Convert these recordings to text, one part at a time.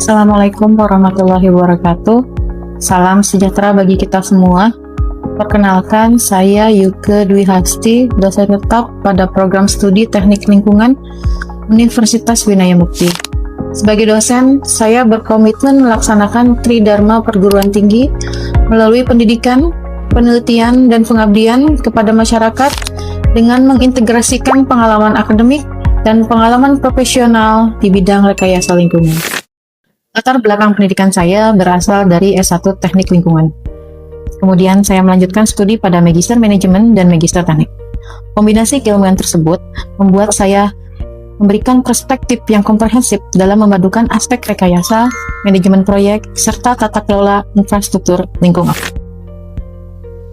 Assalamualaikum warahmatullahi wabarakatuh. Salam sejahtera bagi kita semua. Perkenalkan, saya Yuke Dwi Hasti, dosen tetap pada program studi Teknik Lingkungan Universitas Winaya Mukti. Sebagai dosen, saya berkomitmen melaksanakan Tridharma Perguruan Tinggi melalui pendidikan, penelitian, dan pengabdian kepada masyarakat dengan mengintegrasikan pengalaman akademik dan pengalaman profesional di bidang rekayasa lingkungan. Latar belakang pendidikan saya berasal dari S1 Teknik Lingkungan. Kemudian saya melanjutkan studi pada Magister Manajemen dan Magister Teknik. Kombinasi keilmuan tersebut membuat saya memberikan perspektif yang komprehensif dalam memadukan aspek rekayasa, manajemen proyek, serta tata kelola infrastruktur lingkungan.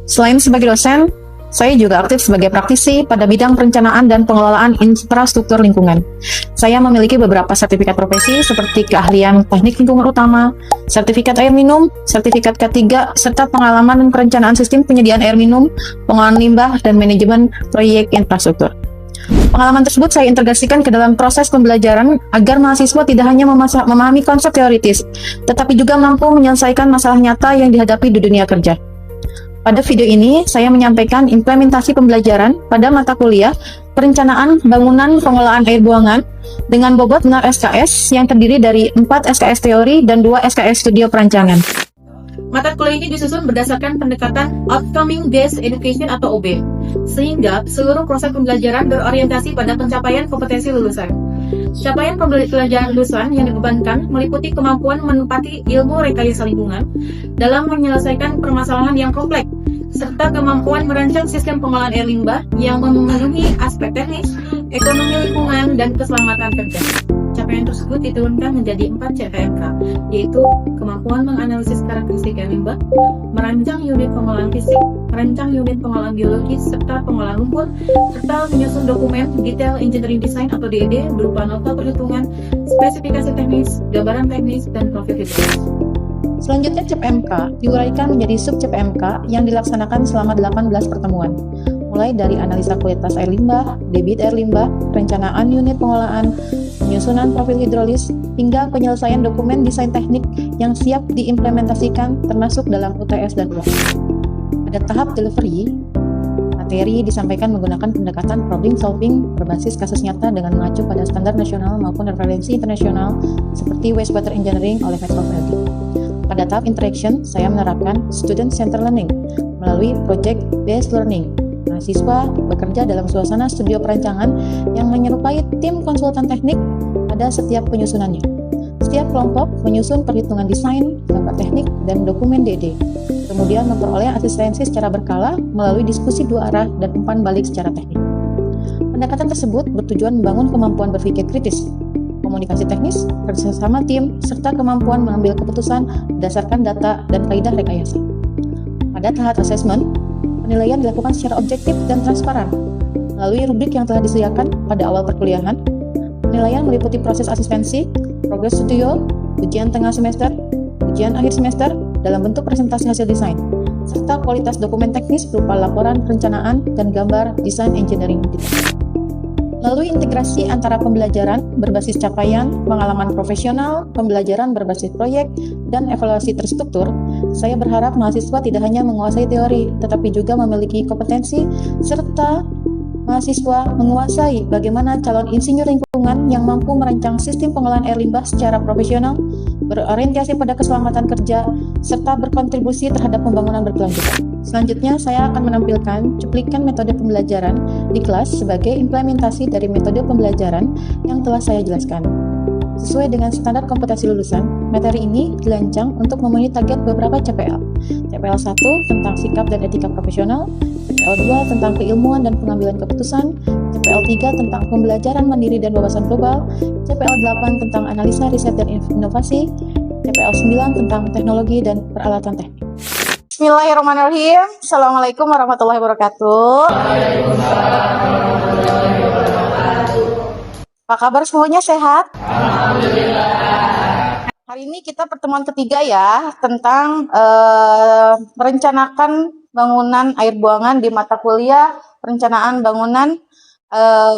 Selain sebagai dosen, saya juga aktif sebagai praktisi pada bidang perencanaan dan pengelolaan infrastruktur lingkungan. Saya memiliki beberapa sertifikat profesi seperti keahlian teknik lingkungan utama, sertifikat air minum, sertifikat K3, serta pengalaman dan perencanaan sistem penyediaan air minum, pengolahan limbah, dan manajemen proyek infrastruktur. Pengalaman tersebut saya integrasikan ke dalam proses pembelajaran agar mahasiswa tidak hanya memahami konsep teoritis, tetapi juga mampu menyelesaikan masalah nyata yang dihadapi di dunia kerja. Pada video ini, saya menyampaikan implementasi pembelajaran pada mata kuliah Perencanaan Bangunan Pengelolaan Air Buangan dengan bobot 6 SKS yang terdiri dari 4 SKS teori dan 2 SKS studio perancangan. Mata kuliah ini disusun berdasarkan pendekatan Outcome Based Education atau OB, sehingga seluruh proses pembelajaran berorientasi pada pencapaian kompetensi lulusan. Capaian pembelajaran lulusan yang dibebankan meliputi kemampuan menempati ilmu rekayasa lingkungan dalam menyelesaikan permasalahan yang kompleks, serta kemampuan merancang sistem pengolahan air limbah yang memenuhi aspek teknis, ekonomi lingkungan, dan keselamatan kerja. Capaian tersebut diturunkan menjadi 4 CPMK, yaitu kemampuan menganalisis karakteristik air limbah, merancang unit pengolahan fisik, merancang unit pengolahan biologis, serta pengolahan lumpur, serta menyusun dokumen Detail Engineering Design atau DED berupa nota perhitungan, spesifikasi teknis, gambaran teknis, dan profil hidrolis. Selanjutnya CPMK diuraikan menjadi sub-CPMK yang dilaksanakan selama 18 pertemuan, mulai dari analisa kualitas air limbah, debit air limbah, perencanaan unit pengolahan, penyusunan profil hidrolis, hingga penyelesaian dokumen desain teknik yang siap diimplementasikan termasuk dalam UTS dan UAS. Pada tahap delivery, materi disampaikan menggunakan pendekatan problem solving berbasis kasus nyata dengan mengacu pada standar nasional maupun referensi internasional seperti wastewater engineering oleh Maxwell Velde. Pada tahap interaction, saya menerapkan student-centered learning melalui project-based learning. Mahasiswa bekerja dalam suasana studio perancangan yang menyerupai tim konsultan teknik pada setiap penyusunannya. Setiap kelompok menyusun perhitungan desain, gambar teknik, dan dokumen DD. Kemudian memperoleh asistensi secara berkala melalui diskusi dua arah dan umpan balik secara teknik. Pendekatan tersebut bertujuan membangun kemampuan berpikir kritis, komunikasi teknis, kerjasama tim, serta kemampuan mengambil keputusan berdasarkan data dan kaidah rekayasa. Pada tahap assessment, penilaian dilakukan secara objektif dan transparan melalui rubrik yang telah disediakan pada awal perkuliahan. Penilaian meliputi proses asistensi, progres studio, ujian tengah semester, ujian akhir semester dalam bentuk presentasi hasil desain, serta kualitas dokumen teknis berupa laporan perencanaan dan gambar desain engineering detail. Melalui integrasi antara pembelajaran berbasis capaian, pengalaman profesional, pembelajaran berbasis proyek, dan evaluasi terstruktur, saya berharap mahasiswa tidak hanya menguasai teori, tetapi juga memiliki kompetensi, serta mahasiswa menguasai bagaimana calon insinyur lingkungan yang mampu merancang sistem pengolahan air limbah secara profesional, berorientasi pada keselamatan kerja, serta berkontribusi terhadap pembangunan berkelanjutan. Selanjutnya, saya akan menampilkan cuplikan metode pembelajaran di kelas sebagai implementasi dari metode pembelajaran yang telah saya jelaskan. Sesuai dengan standar kompetensi lulusan, materi ini dirancang untuk memenuhi target beberapa CPL. CPL 1 tentang sikap dan etika profesional, CPL 2 tentang keilmuan dan pengambilan keputusan, CPL 3 tentang pembelajaran mandiri dan wawasan global, CPL 8 tentang analisa riset dan inovasi, CPL 9 tentang teknologi dan peralatan teknik. Bismillahirrahmanirrahim. Assalamualaikum warahmatullahi wabarakatuh. Apa kabar semuanya, sehat? Alhamdulillah. Hari ini kita pertemuan ketiga ya, tentang merencanakan bangunan air buangan di mata kuliah perencanaan bangunan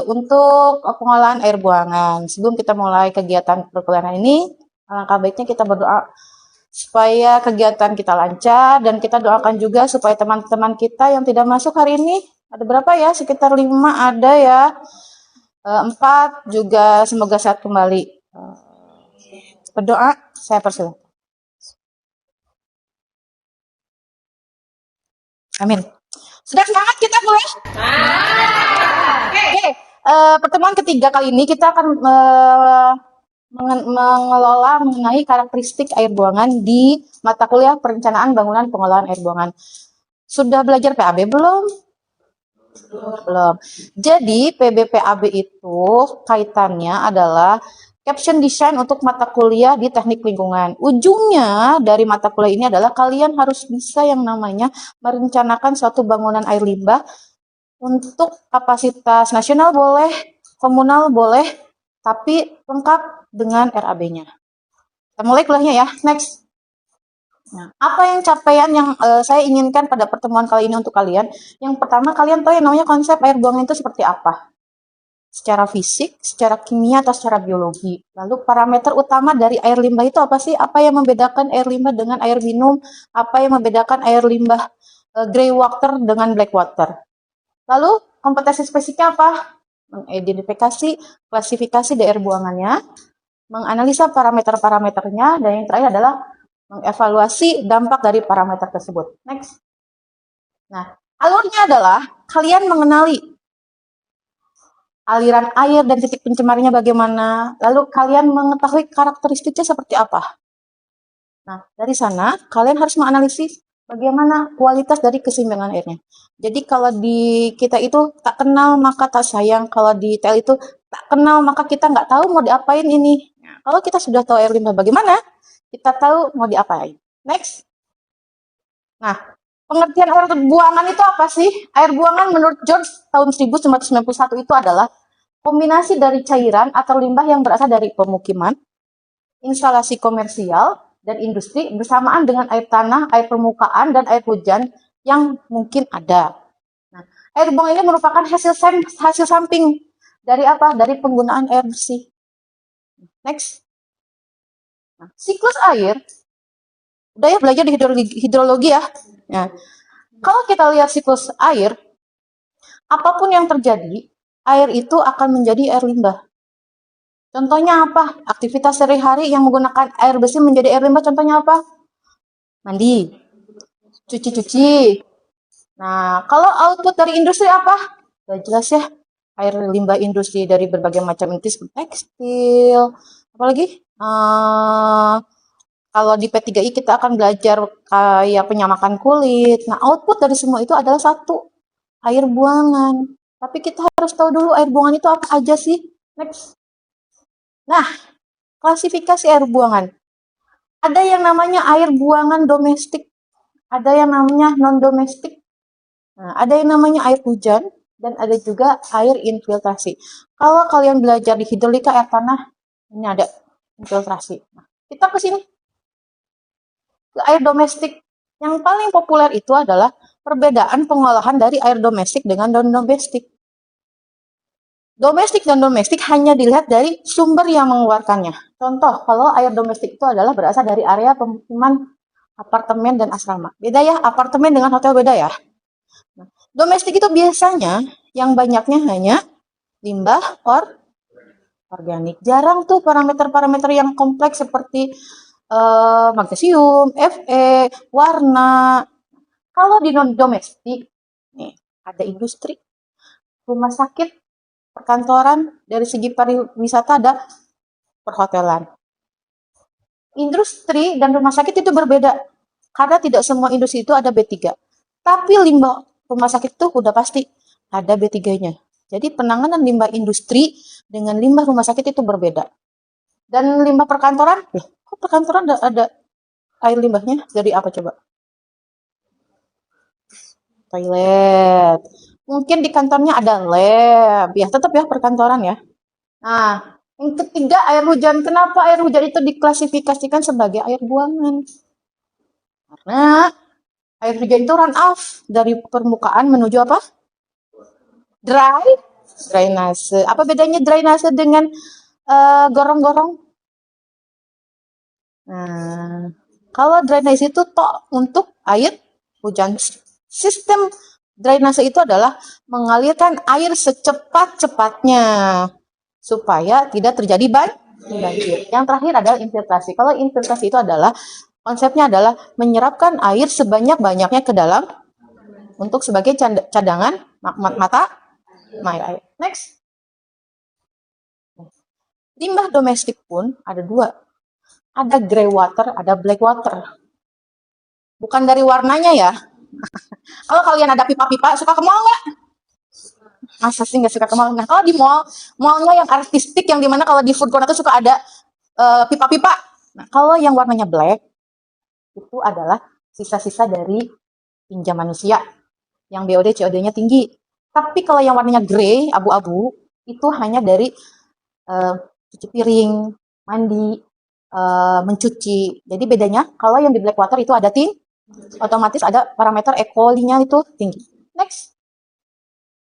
untuk pengolahan air buangan. Sebelum kita mulai kegiatan perkuliahan ini, Alangkah baiknya kita berdoa supaya kegiatan kita lancar, dan kita doakan juga supaya teman-teman kita yang tidak masuk hari ini, ada berapa ya? Sekitar 5 ada ya. 4 juga semoga sehat kembali. Berdoa, saya persilakan. Amin. Sudah semangat kita mulai? Oke, pertemuan ketiga kali ini kita akan mengelola mengenai karakteristik air buangan di mata kuliah perencanaan bangunan pengolahan air buangan. Sudah belajar PAB belum? Belum. Jadi PBPAB itu kaitannya adalah caption design untuk mata kuliah di teknik lingkungan. Ujungnya dari mata kuliah ini adalah kalian harus bisa yang namanya merencanakan suatu bangunan air limbah untuk kapasitas nasional boleh, komunal boleh, tapi lengkap dengan RAB-nya. Kita mulai kuliahnya ya. Next. Nah, apa yang capaian yang saya inginkan pada pertemuan kali ini untuk kalian? Yang pertama, kalian tahu yang namanya konsep air buangan itu seperti apa? Secara fisik, secara kimia, atau secara biologi. Lalu parameter utama dari air limbah itu apa sih? Apa yang membedakan air limbah dengan air minum? Apa yang membedakan air limbah grey water dengan black water? Lalu kompetensi spesifiknya apa? Mengidentifikasi, klasifikasi dari air buangannya, menganalisa parameter-parameternya, dan yang terakhir adalah mengevaluasi dampak dari parameter tersebut. Next. Nah, alurnya adalah kalian mengenali aliran air dan titik pencemarnya bagaimana, lalu kalian mengetahui karakteristiknya seperti apa. Nah, dari sana kalian harus menganalisis bagaimana kualitas dari keseimbangan airnya. Jadi kalau di kita itu tak kenal maka tak sayang, kalau di tel itu tak kenal maka kita nggak tahu mau diapain ini. Nah, kalau kita sudah tahu air limbah bagaimana, kita tahu mau diapain. Next. Nah, pengertian air buangan itu apa sih? Air buangan menurut George tahun 1991 itu adalah kombinasi dari cairan atau limbah yang berasal dari pemukiman, instalasi komersial, dan industri bersamaan dengan air tanah, air permukaan, dan air hujan yang mungkin ada. Nah, air buangan ini merupakan hasil samping dari apa? Dari penggunaan air bersih. Next. Nah, siklus air, udah ya belajar di hidrologi ya. Nah, kalau kita lihat siklus air, apapun yang terjadi, air itu akan menjadi air limbah. Contohnya apa? Aktivitas sehari-hari yang menggunakan air bersih menjadi air limbah, contohnya apa? Mandi, cuci-cuci. Nah, kalau output dari industri apa? Udah jelas ya, air limbah industri dari berbagai macam industri seperti tekstil, apalagi kalau di P3I kita akan belajar kayak penyamakan kulit. Nah, output dari semua itu adalah satu, air buangan. Tapi kita harus tahu dulu air buangan itu apa aja sih. Next. Nah, klasifikasi air buangan. Ada yang namanya air buangan domestik, ada yang namanya non-domestik. Nah, ada yang namanya air hujan, dan ada juga air infiltrasi. Kalau kalian belajar di hidrolika air tanah, ini ada infiltrasi. Nah, kita ke sini. Ke air domestik. Yang paling populer itu adalah perbedaan pengolahan dari air domestik dengan non-domestik. Domestik dan domestik hanya dilihat dari sumber yang mengeluarkannya. Contoh, kalau air domestik itu adalah berasal dari area pemukiman, apartemen, dan asrama. Beda ya, apartemen dengan hotel beda ya. Nah, domestik itu biasanya yang banyaknya hanya limbah organik. Jarang tuh parameter-parameter yang kompleks seperti magnesium, Fe, warna. Kalau di non-domestik, nih ada industri, rumah sakit, perkantoran, dari segi pariwisata ada perhotelan. Industri dan rumah sakit itu berbeda, karena tidak semua industri itu ada B3. Tapi limbah rumah sakit itu udah pasti ada B3-nya. Jadi penanganan limbah industri dengan limbah rumah sakit itu berbeda. Dan limbah perkantoran, kok perkantoran ada air limbahnya dari apa coba? Toilet. Mungkin di kantornya ada lab, ya tetap ya perkantoran ya. Nah, yang ketiga air hujan. Kenapa air hujan itu diklasifikasikan sebagai air buangan? Karena air hujan itu run off dari permukaan menuju apa? Drainase. Apa bedanya drainase dengan gorong-gorong? Nah, kalau drainase itu untuk air hujan. Sistem drainase itu adalah mengalirkan air secepat-cepatnya supaya tidak terjadi banjir. Yang terakhir adalah infiltrasi. Kalau infiltrasi itu adalah konsepnya adalah menyerapkan air sebanyak-banyaknya ke dalam untuk sebagai cadangan mata air. Next. Limbah domestik pun ada dua. Ada grey water, ada black water. Bukan dari warnanya ya. Kalau kalian ada pipa-pipa, suka ke mall nggak? Masa sih nggak suka ke mall? Nah, kalau di mall, mallnya yang artistik, yang dimana kalau di food court itu suka ada pipa-pipa. Nah, kalau yang warnanya black, itu adalah sisa-sisa dari tinja manusia yang BOD COD-nya tinggi. Tapi kalau yang warnanya grey, abu-abu, itu hanya dari cuci piring, mandi, mencuci. Jadi bedanya kalau yang di black water itu ada tin, otomatis ada parameter E. coli-nya itu tinggi. Next.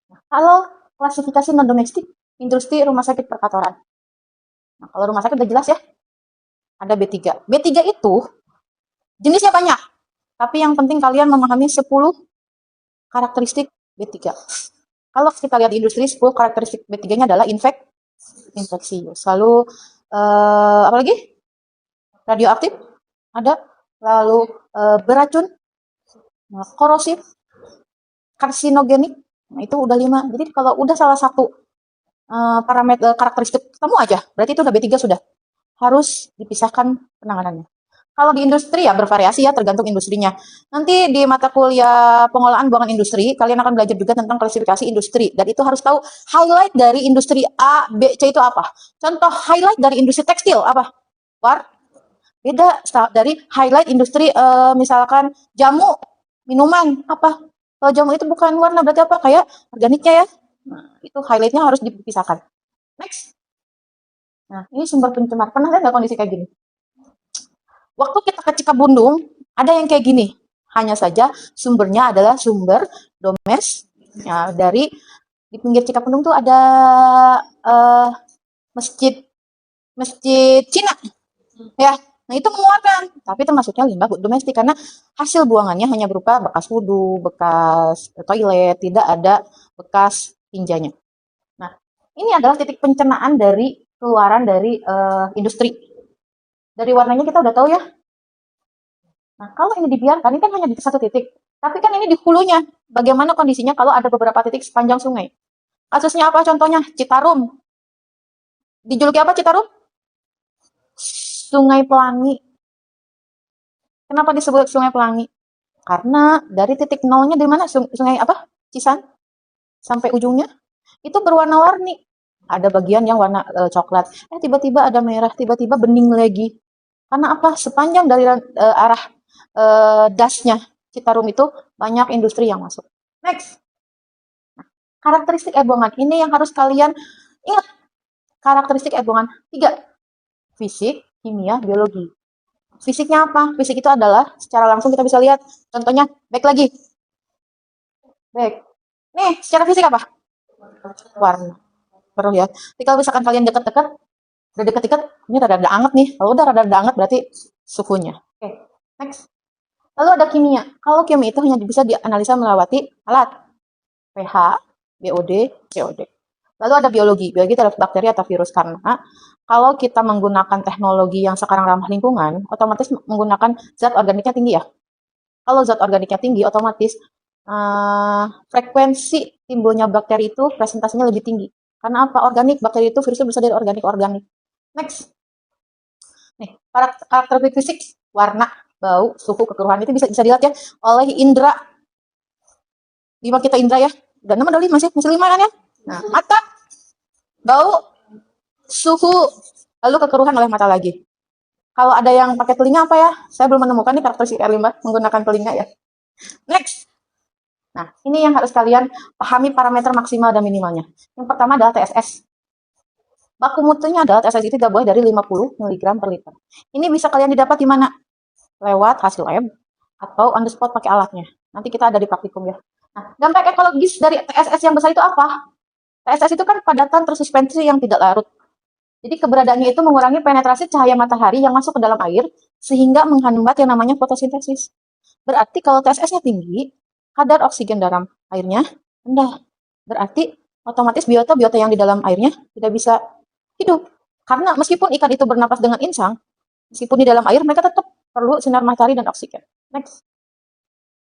Nah, kalau klasifikasi non domestik, industri rumah sakit perkantoran. Nah, kalau rumah sakit udah jelas ya, ada B3. B3 itu jenisnya banyak, tapi yang penting kalian memahami 10 karakteristik B3. Kalau kita lihat di industri, 10 karakteristik B3-nya adalah infeksi. Lalu apa lagi? Radioaktif ada, lalu beracun, korosif, karsinogenik. Nah, itu udah 5. Jadi kalau udah salah satu parameter karakteristik ketemu aja, berarti itu udah B3 sudah. Harus dipisahkan penanganannya. Kalau di industri ya bervariasi ya, tergantung industrinya. Nanti di mata kuliah pengolahan buangan industri, kalian akan belajar juga tentang klasifikasi industri. Dan itu harus tahu highlight dari industri A, B, C itu apa. Contoh highlight dari industri tekstil apa? Beda dari highlight industri misalkan jamu, minuman apa. Kalau jamu itu bukan warna, berarti apa? Kayak organiknya ya. Nah, itu highlightnya harus dipisahkan. Next. Nah, ini sumber pencemar. Pernah lihat nggak kondisi kayak gini? Waktu kita ke Cikapundung, ada yang kayak gini. Hanya saja sumbernya adalah sumber ya, dari di pinggir Cikapundung tuh ada masjid Cina, ya. Nah, itu mengeluarkan, tapi termasuknya limbah domestik karena hasil buangannya hanya berupa bekas wudhu, bekas toilet, tidak ada bekas tinjanya. Nah, ini adalah titik pencernaan dari keluaran dari industri. Dari warnanya kita udah tahu ya. Nah, kalau ini dibiarkan, ini kan hanya di satu titik. Tapi kan ini di hulunya. Bagaimana kondisinya kalau ada beberapa titik sepanjang sungai? Kasusnya apa contohnya? Citarum. Dijuluki apa Citarum? Sungai Pelangi. Kenapa disebut Sungai Pelangi? Karena dari titik nolnya dari mana? Sungai apa? Cisan sampai ujungnya itu berwarna-warni. Ada bagian yang warna coklat. Tiba-tiba ada merah, tiba-tiba bening lagi. Karena apa? Sepanjang dari arah dasnya Citarum itu banyak industri yang masuk. Next. Nah, karakteristik air buangan ini yang harus kalian ingat. Karakteristik air buangan 3. Fisik, kimia, biologi. Fisiknya apa? Fisik itu adalah secara langsung kita bisa lihat. Contohnya, back lagi. Back. Nih, secara fisik apa? Warna. Perlu ya. Jadi kalau misalkan kalian dekat-dekat, udah dekat-dekat, ini rada-rada anget nih. Kalau udah rada-rada anget berarti suhunya. Oke, next. Lalu ada kimia. Kalau kimia itu hanya bisa dianalisa melewati alat. pH, BOD, COD. Lalu ada biologi. Biologi terhadap bakteri atau virus. Karena kalau kita menggunakan teknologi yang sekarang ramah lingkungan, otomatis menggunakan zat organiknya tinggi ya. Kalau zat organiknya tinggi, otomatis frekuensi timbulnya bakteri itu presentasinya lebih tinggi. Karena apa? Organik, bakteri itu virusnya bisa dari organik. Next. Nih, karakteristik fisik, warna, bau, suhu, kekeruhan itu bisa dilihat ya oleh indera. 5 kita indera ya. Dan 6 ada 5 masih 5 kan ya? Nah, mata, bau, suhu, lalu kekeruhan oleh mata lagi. Kalau ada yang pakai telinga apa ya? Saya belum menemukan nih karakteristik air limbah menggunakan telinga ya. Next. Nah, ini yang harus kalian pahami parameter maksimal dan minimalnya. Yang pertama adalah TSS. Baku mutunya adalah TSS itu tidak boleh dari 50 mg per liter. Ini bisa kalian didapat di mana? Lewat hasil lab atau on the spot pakai alatnya. Nanti kita ada di praktikum ya. Nah, dampak ekologis dari TSS yang besar itu apa? TSS itu kan padatan tersuspensi yang tidak larut. Jadi keberadaannya itu mengurangi penetrasi cahaya matahari yang masuk ke dalam air sehingga menghambat yang namanya fotosintesis. Berarti kalau TSS-nya tinggi, kadar oksigen dalam airnya rendah. Berarti otomatis biota-biota yang di dalam airnya tidak bisa hidup. Karena meskipun ikan itu bernapas dengan insang, meskipun di dalam air mereka tetap perlu sinar matahari dan oksigen. Next.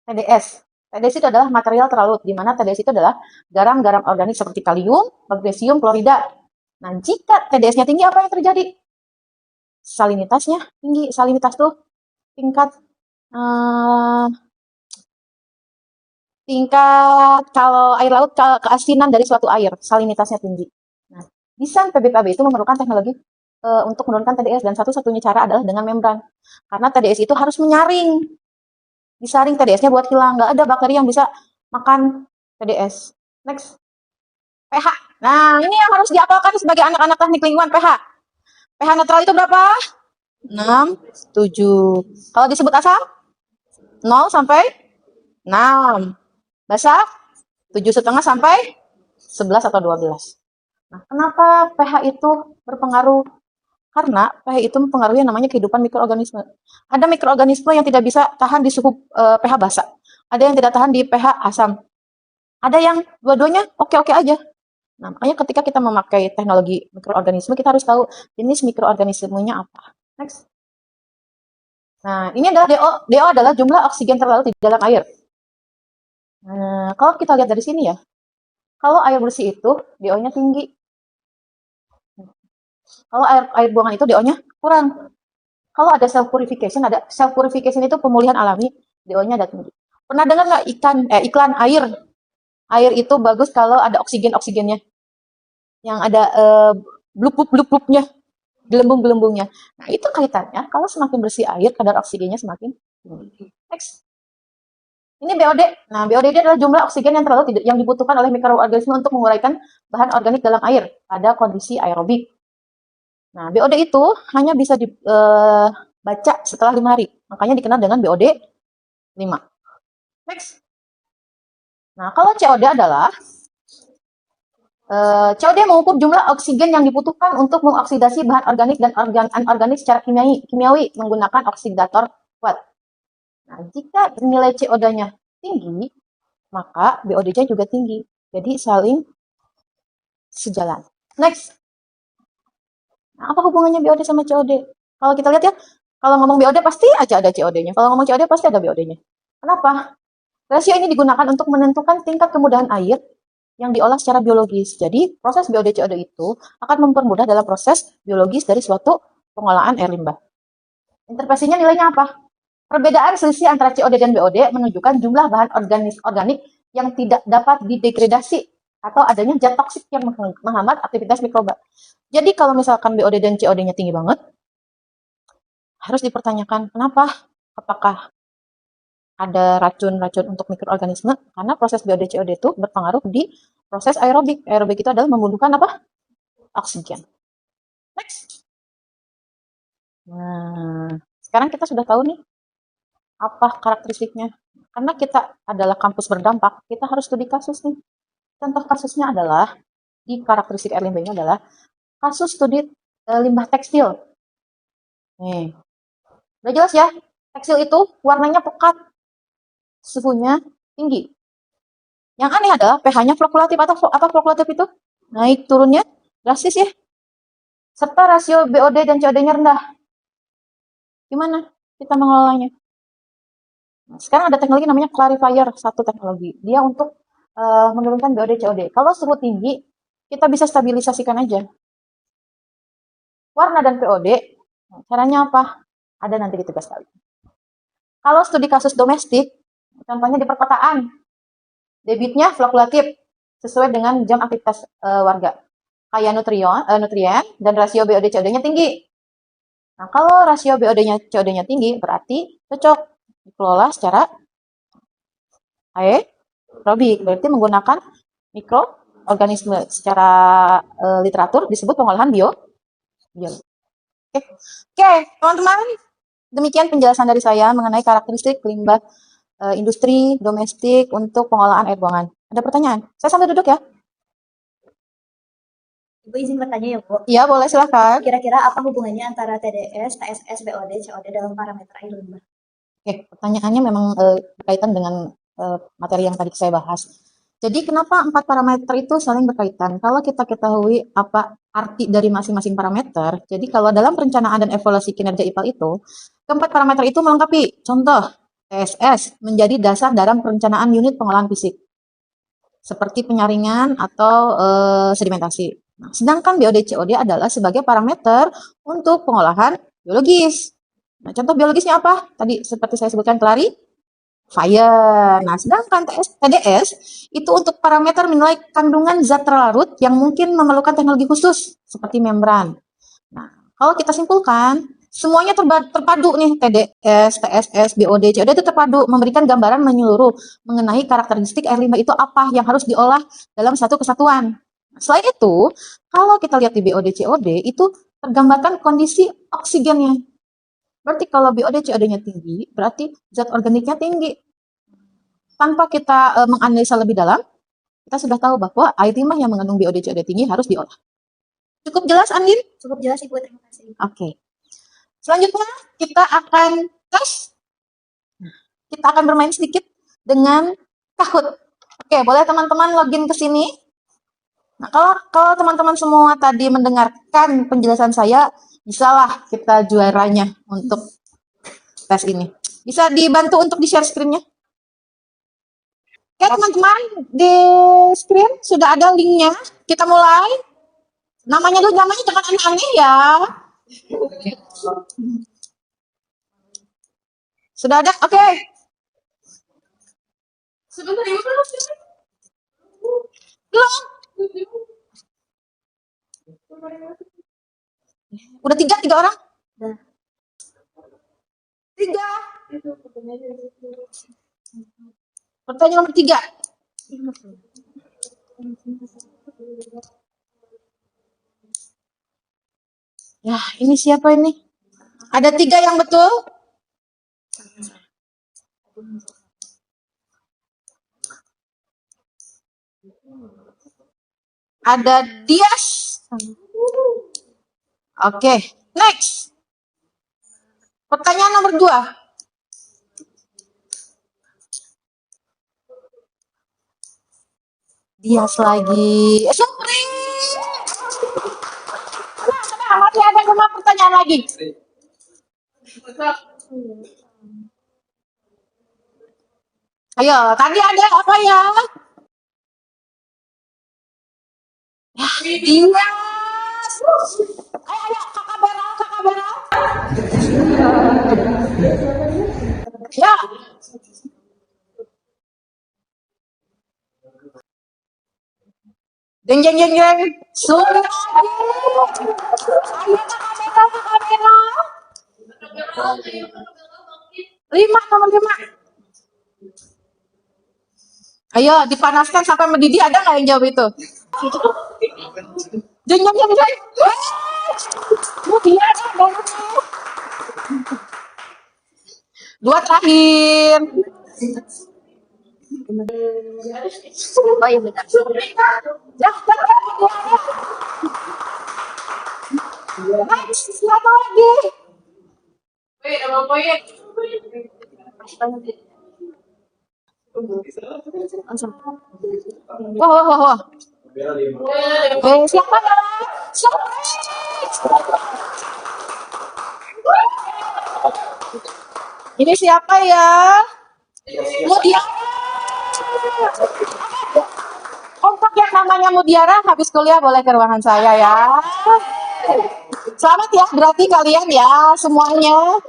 TDS. TDS itu adalah material terlarut, di mana TDS itu adalah garam-garam organik seperti kalium, magnesium, klorida. Nah, jika TDS-nya tinggi, apa yang terjadi? Salinitasnya tinggi. Salinitas tuh tingkat tingkat kalau air laut keasinan dari suatu air, salinitasnya tinggi. Nah, desain PBKB itu memerlukan teknologi untuk menurunkan TDS dan satu-satunya cara adalah dengan membran. Karena TDS itu harus menyaring. Disaring TDS-nya buat hilang. Nggak ada bakteri yang bisa makan TDS. Next. pH. Nah, ini yang harus diapalkan sebagai anak-anak teknik lingkungan, pH. pH netral itu berapa? 6, 7. Kalau disebut asam? 0 sampai 6. Basah? 7,5 sampai 11 atau 12. Nah, kenapa pH itu berpengaruh? Karena pH itu mempengaruhi yang namanya kehidupan mikroorganisme. Ada mikroorganisme yang tidak bisa tahan di suhu pH basa. Ada yang tidak tahan di pH asam. Ada yang dua-duanya oke-oke aja. Nah, makanya ketika kita memakai teknologi mikroorganisme, kita harus tahu jenis mikroorganismenya apa. Next. Nah, ini adalah DO. DO adalah jumlah oksigen terlarut di dalam air. Nah, kalau kita lihat dari sini ya, kalau air bersih itu DO-nya tinggi. Kalau air buangan itu DO-nya kurang. Kalau ada self purification itu pemulihan alami, DO-nya ada tinggi. Pernah dengar nggak iklan air? Air itu bagus kalau ada oksigennya, yang ada blup-blup-blupnya, gelembung-gelembungnya. Nah, itu kaitannya. Kalau semakin bersih air, kadar oksigennya semakin tinggi. Next. Ini BOD. Nah, BOD adalah jumlah oksigen yang dibutuhkan oleh mikroorganisme untuk menguraikan bahan organik dalam air pada kondisi aerobik. Nah, BOD itu hanya bisa dibaca setelah 5 hari. Makanya dikenal dengan BOD 5. Next. Nah, kalau COD adalah COD mengukur jumlah oksigen yang dibutuhkan untuk mengoksidasi bahan organik dan anorganik secara kimiawi menggunakan oksidator kuat. Nah, jika nilai COD-nya tinggi, maka BOD-nya juga tinggi. Jadi saling sejalan. Next. Nah, apa hubungannya BOD sama COD? Kalau kita lihat ya, kalau ngomong BOD pasti aja ada COD-nya. Kalau ngomong COD pasti ada BOD-nya. Kenapa? Rasio ini digunakan untuk menentukan tingkat kemudahan air yang diolah secara biologis. Jadi, proses BOD-COD itu akan mempermudah dalam proses biologis dari suatu pengolahan air limbah. Interpretasinya nilainya apa? Perbedaan selisih antara COD dan BOD menunjukkan jumlah bahan organik yang tidak dapat didegradasi atau adanya zat toksik yang menghambat aktivitas mikroba. Jadi kalau misalkan BOD dan COD-nya tinggi banget, harus dipertanyakan kenapa? Apakah ada racun-racun untuk mikroorganisme? Karena proses BOD-COD itu berpengaruh di proses aerobik. Aerobik itu adalah membutuhkan apa? Oksigen. Next. Nah, sekarang kita sudah tahu nih apa karakteristiknya. Karena kita adalah kampus berdampak, kita harus studi kasus nih. Contoh kasusnya adalah, di karakteristik air limbah ini adalah kasus studi limbah tekstil. Nih, udah jelas ya, tekstil itu warnanya pekat, suhunya tinggi. Yang aneh adalah pH-nya fluktuatif. Atau apa fluktuatif itu? Naik turunnya drastis ya. Serta rasio BOD dan COD-nya rendah. Gimana kita mengelolanya? Nah, sekarang ada teknologi namanya clarifier, satu teknologi. Dia untuk menurunkan BOD COD. Kalau suhu tinggi, kita bisa stabilisasikan aja. Warna dan POD, caranya apa? Ada nanti di tugas kali. Kalau studi kasus domestik, contohnya di perkotaan, debitnya fluktuatif sesuai dengan jam aktivitas warga. Kayak nutrien dan rasio BOD COD-nya tinggi. Nah, kalau rasio BOD-nya COD-nya tinggi, berarti cocok dikelola secara aerobik, berarti menggunakan mikroorganisme. Secara literatur disebut pengolahan biologi. Oke, teman-teman, demikian penjelasan dari saya mengenai karakteristik limbah industri domestik untuk pengolahan air buangan. Ada pertanyaan? Saya sambil duduk ya. Ibu izin bertanya ya, Bu. Iya, boleh silahkan. Kira-kira apa hubungannya antara TDS, TSS, BOD, COD dalam parameter air limbah? Oke, pertanyaannya memang berkaitan dengan materi yang tadi saya bahas. Jadi kenapa 4 parameter itu saling berkaitan? Kalau kita ketahui apa arti dari masing-masing parameter, jadi kalau dalam perencanaan dan evaluasi kinerja IPAL itu, keempat parameter itu melengkapi. Contoh, TSS menjadi dasar dalam perencanaan unit pengolahan fisik, seperti penyaringan atau sedimentasi. Nah, sedangkan BOD-COD adalah sebagai parameter untuk pengolahan biologis. Nah, contoh biologisnya apa? Tadi seperti saya sebutkan fire. Nah, sedangkan TDS itu untuk parameter menilai kandungan zat terlarut yang mungkin memerlukan teknologi khusus seperti membran. Nah, kalau kita simpulkan, semuanya terpadu nih, TDS, TSS, BOD, COD itu terpadu, memberikan gambaran menyeluruh mengenai karakteristik air limbah itu apa yang harus diolah dalam satu kesatuan. Selain itu, kalau kita lihat di BOD, COD itu tergambarkan kondisi oksigennya. Berarti kalau BOD, COD-nya tinggi, berarti zat organiknya tinggi. Tanpa kita menganalisa lebih dalam, kita sudah tahu bahwa air limbah yang mengandung BOD, COD tinggi harus diolah. Cukup jelas, Andin? Cukup jelas, Ibu. Terima kasih. Oke. Selanjutnya kita akan tes. Kita akan bermain sedikit dengan Kahoot. Oke, boleh teman-teman login ke sini. Nah, kalau teman-teman semua tadi mendengarkan penjelasan saya, bisalah kita juaranya untuk tes ini. Bisa dibantu untuk di-share screen-nya? Oke, teman-teman, di screen sudah ada linknya. Kita mulai. Namanya jangan aneh-aneh ya. Sudah ada? Oke. Sebentar, Ibu. Belum. Udah tiga orang? Tiga. Pertanyaan nomor 3. Ya, ini siapa ini? Ada 3 yang betul? Ada Dias. Oke, next. Pertanyaan nomor 2. Dias lagi. Supri. Nah, masih ada 5 pertanyaan lagi. Ayo, tadi ada apa ya? Dias. Ayo, kakak Beral. Ya. Jeng. Supri lagi. Ayo, kakak Beral. 5, nomor 5. Ayo, dipanaskan sampai mendidih. Ada nggak yang jawab itu? Jeng. Dia ada. 2 terakhir. Oh iya, benar. Siapa lagi? Wah. Siapa ya? Ini siapa ya? Mutiara. Untuk yang namanya Mutiara habis kuliah boleh ke ruangan saya ya. Selamat ya, berarti kalian ya semuanya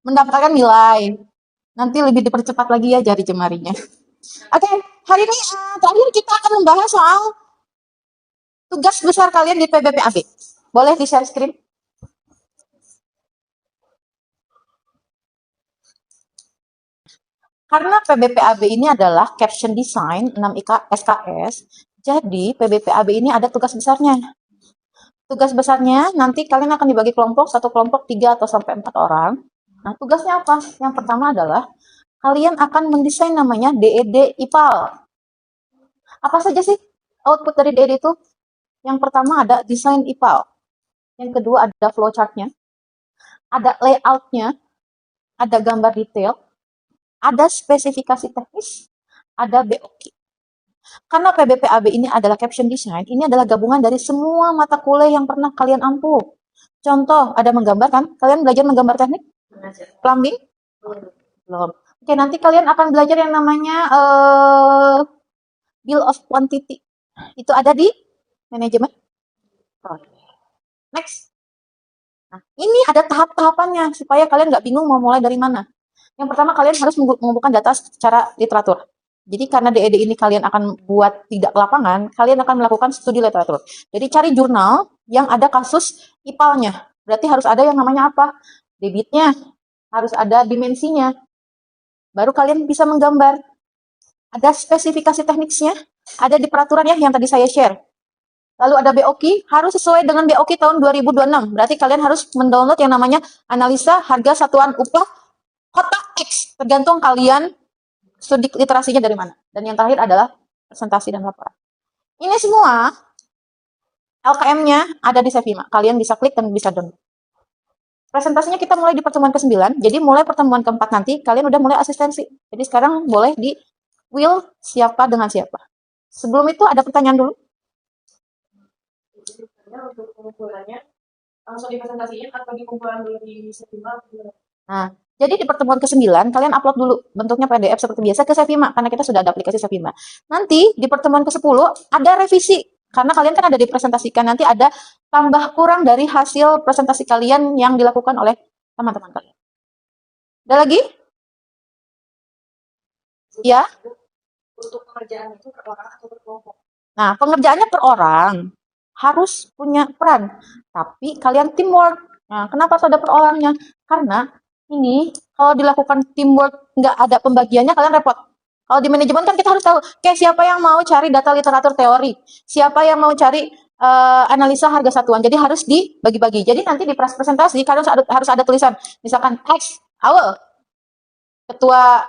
mendapatkan nilai. Nanti lebih dipercepat lagi ya jari jemarinya. Oke, hari ini terakhir kita akan membahas soal tugas besar kalian di PBPAB. Boleh di-share screen? Karena PBPAB ini adalah Caption Design 6 SKS, jadi PBPAB ini ada tugas besarnya. Tugas besarnya nanti kalian akan dibagi kelompok, satu kelompok 3 atau sampai 4 orang. Nah, tugasnya apa? Yang pertama adalah kalian akan mendesain namanya DED IPAL. Apa saja sih output dari DED itu? Yang pertama ada desain IPAL. Yang kedua ada flowchart-nya, ada layout-nya, ada gambar detail, ada spesifikasi teknis, ada BOQ. Karena PBPAB ini adalah caption design, ini adalah gabungan dari semua mata kuliah yang pernah kalian ampuh. Contoh, ada menggambar kan? Kalian belajar menggambar teknik? Plumbing? Belum. Oke, nanti kalian akan belajar yang namanya bill of quantity. Itu ada di manajemen. Next. Nah, ini ada tahap-tahapannya supaya kalian nggak bingung mau mulai dari mana. Yang pertama, kalian harus mengumpulkan data secara literatur. Jadi karena DED ini kalian akan buat tidak ke lapangan, kalian akan melakukan studi literatur. Jadi cari jurnal yang ada kasus IPAL-nya. Berarti harus ada yang namanya apa? Debitnya, harus ada dimensinya. Baru kalian bisa menggambar. Ada spesifikasi teknisnya, ada di peraturan ya yang tadi saya share. Lalu ada BOQ, harus sesuai dengan BOQ tahun 2026. Berarti kalian harus mendownload yang namanya analisa harga satuan upah kota X. Tergantung kalian studi literasinya dari mana. Dan yang terakhir adalah presentasi dan laporan. Ini semua LKM-nya ada di Sevima. Kalian bisa klik dan bisa download. Presentasinya kita mulai di pertemuan ke-9. Jadi mulai pertemuan ke-4 nanti, kalian udah mulai asistensi. Jadi sekarang boleh di will siapa dengan siapa. Sebelum itu ada pertanyaan dulu. Untuk pengumpulannya langsung di presentasinya atau dikumpulan dulu di Sevima? Nah, jadi di pertemuan ke-9 kalian upload dulu bentuknya PDF seperti biasa ke Sevima karena kita sudah ada aplikasi Sevima. Nanti di pertemuan ke-10 ada revisi karena kalian kan ada dipresentasikan, nanti ada tambah kurang dari hasil presentasi kalian yang dilakukan oleh teman-teman kalian. Ada lagi? Ya? Untuk pengerjaan itu per orang atau per kelompok? Nah, pengerjaannya per orang. Harus punya peran. Tapi kalian teamwork. Nah, kenapa harus ada per orangnya? Karena ini kalau dilakukan teamwork nggak ada pembagiannya, kalian repot. Kalau di manajemen kan kita harus tahu, kayak siapa yang mau cari data literatur teori, siapa yang mau cari analisa harga satuan. Jadi harus dibagi-bagi. Jadi nanti di presentasi kalian harus ada tulisan, misalkan X, Awal, ketua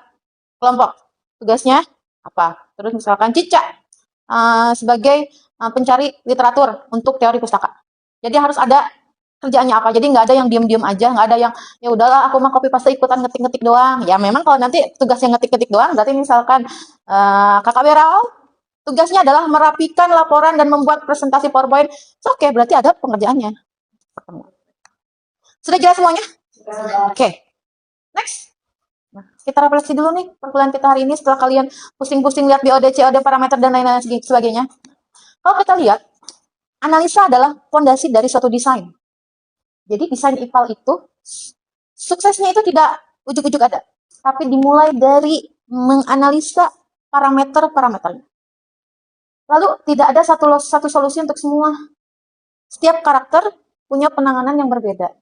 kelompok, tugasnya apa? Terus misalkan Cica sebagai pencari literatur untuk teori pustaka. Jadi harus ada kerjaannya apa. Jadi nggak ada yang diem-diem aja, nggak ada yang ya udahlah aku mah copy paste ikutan ngetik-ngetik doang. Ya memang kalau nanti tugasnya ngetik-ngetik doang, berarti misalkan Kakak Beral tugasnya adalah merapikan laporan dan membuat presentasi PowerPoint. Oke, berarti ada pengerjaannya. Sudah jelas semuanya? Oke. Next. Nah, kita refleksi dulu nih perkuliahan kita hari ini setelah kalian pusing-pusing lihat BOD, COD, parameter, dan lain-lain sebagainya. Kalau kita lihat, analisa adalah fondasi dari suatu desain. Jadi desain IPAL itu, suksesnya itu tidak ujuk-ujuk ada. Tapi dimulai dari menganalisa parameter-parameternya. Lalu tidak ada satu solusi untuk semua. Setiap karakter punya penanganan yang berbeda.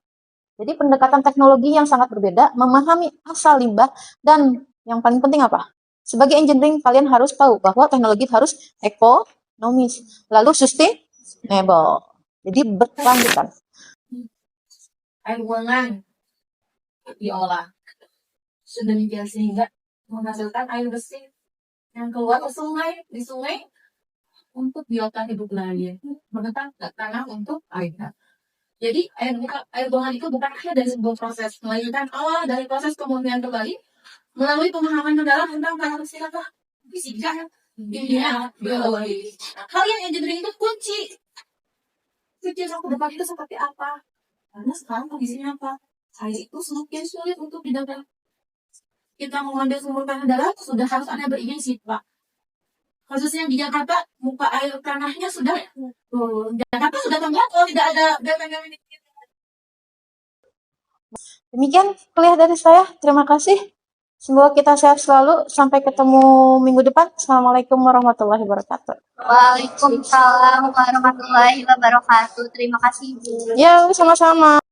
Jadi pendekatan teknologi yang sangat berbeda, memahami asal limbah, dan yang paling penting apa? Sebagai engineering, kalian harus tahu bahwa teknologi harus ekonomis, lalu sustainable. Jadi berkelanjutan. Air buangan diolah sedemikian sehingga menghasilkan air bersih yang keluar ke sungai, di sungai untuk biota hidup lain, menetap tanah untuk air. Jadi air buangan itu bukan hanya dari sebuah proses, melainkan awal dari proses pemurnian kembali melalui pemahaman mendalam tentang karakteristik fisika, kimia, biologi. Kalian engineering itu kunci. Pikir ke depan itu seperti apa? Karena sekarang kondisinya apa? Air itu semakin sulit untuk didapat. Kita mengambil sumur tanah darat sudah harus ada berizin SIPA. Khususnya di Jakarta, muka air tanahnya sudah Jakarta sudah tenggelam kalau tidak ada gampang-gampang. Demikian kuliah dari saya. Terima kasih. Semoga kita sehat selalu. Sampai ketemu minggu depan. Assalamualaikum warahmatullahi wabarakatuh. Waalaikumsalam warahmatullahi wabarakatuh. Terima kasih, Bu. Ya, sama-sama.